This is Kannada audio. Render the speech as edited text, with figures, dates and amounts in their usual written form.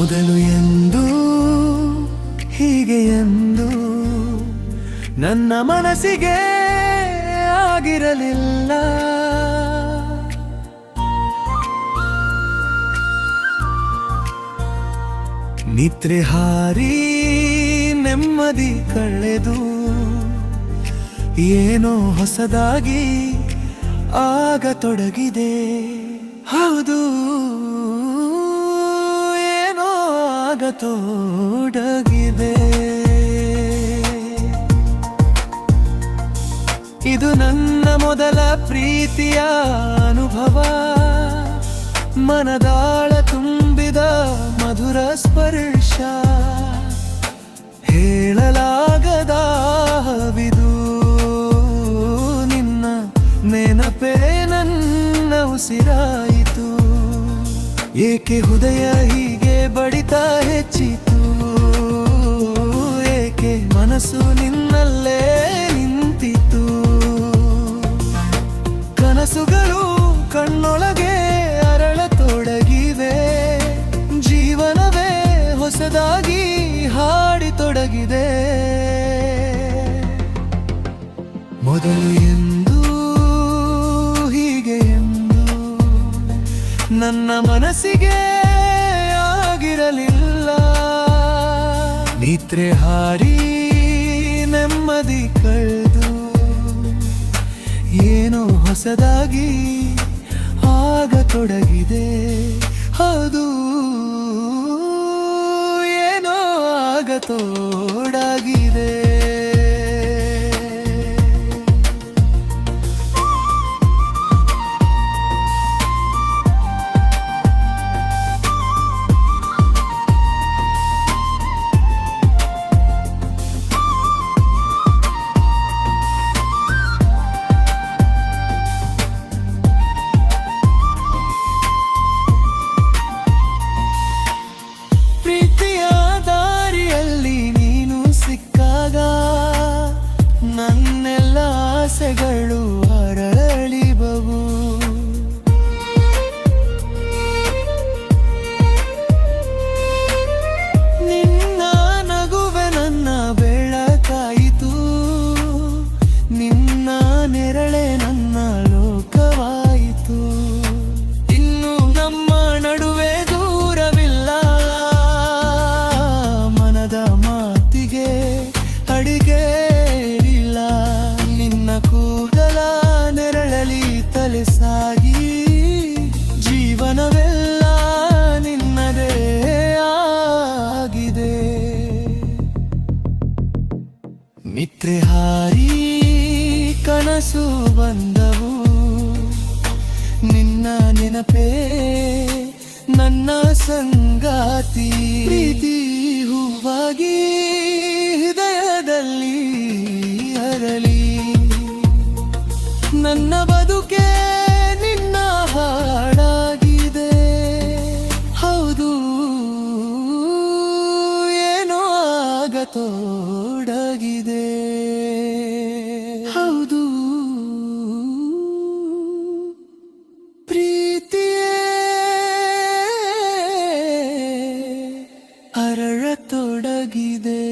ಮೊದಲು ಎಂದು ಹೀಗೆ ಎಂದು ನನ್ನ ಮನಸ್ಸಿಗೆ ಆಗಿರಲಿಲ್ಲ. ನಿದ್ರೆ ಹಾರಿ ನೆಮ್ಮದಿ ಕಳೆದು ಏನೋ ಹೊಸದಾಗಿ ಆಗತೊಡಗಿದೆ. ಹೌದು, ಏನೋ ಆಗತೊಡಗಿದೆ. ಇದು ನನ್ನ ಮೊದಲ ಪ್ರೀತಿಯ ಅನುಭವ, ಮನದಾಳ ತುಂಬಿದ ಮಧುರ ಸ್ಪರ್ಶ, ಹೇಳಲಾಗದ ಹವಿದು ನಿನ್ನ ನೆನಪೇ ನನ್ನ ಉಸಿರಾಯಿತು. ಏಕೆ ಹೃದಯ ಹೀಗೆ ಬಡಿತ ಹೆಚ್ಚಿತು, ಏಕೆ ಮನಸ್ಸು ನಿನ್ನಲ್ಲೇ ನಿಂತಿತು. ಕನಸುಗಳು ಕಣ್ಣೊಳಗೆ ಅರಳತೊಡಗಿವೆ, ಜೀವನವೇ ಹೊಸದಾಗಿ ಹಾಡಿತೊಡಗಿದೆ. ಮೊದಲು ಎಂದು ಹೀಗೆ ಎಂದು ನನ್ನ ಮನಸ್ಸಿಗೆ ಆಗಿರಲಿಲ್ಲ. ನಿದ್ರೆ ಹಾರಿ ನೆಮ್ಮದಿ ಕಳೆದು ಏನೋ ಹೊಸದಾಗಿ ಆಗತೊಡಗಿದೆ. ಹೌದು, ಏನೋ ಆಗತೊಡಗಿದೆ. ನನ್ನೆಲ್ಲ ಆಸೆಗಳು ಅರಳಿಬವು. ನಿನ್ನ ನಗುವೆ ನನ್ನ ಬೆಳಕಾಯಿತು, ನಿನ್ನ ನೆರಳೆ ನನ್ನ ಲೋಕವಾಯಿತು. ಇನ್ನು ನಮ್ಮ ನಡುವೆ ದೂರವಿಲ್ಲ, ಮನದ ಮಾತಿಗೆ ಅಡಿಗೆ ಕೂದಲ ನೆರಳಲಿ ತಲೆ ಸಾಗಿ, ಜೀವನವೆಲ್ಲ ನಿನ್ನದೇ ಆಗಿದೆ. ನಿದ್ರೆ ಹಾರಿ ಕನಸು ಬಂದವು, ನಿನ್ನ ನೆನಪೇ ನನ್ನ ಸಂಗಾತಿ. ಪ್ರೀತಿ ಹೂವಾಗಿ ಹೃದಯದಲ್ಲಿ ಅರಳಿ, ನನ್ನ ಬದುಕೆ ನಿನ್ನ ಹಾಡಾಗಿದೆ. ಹೌದು, ಏನೋ ಆಗತೊಡಗಿದೆ. ಹೌದು, ಪ್ರೀತಿಯೇ ಅರಳತೊಡಗಿದೆ.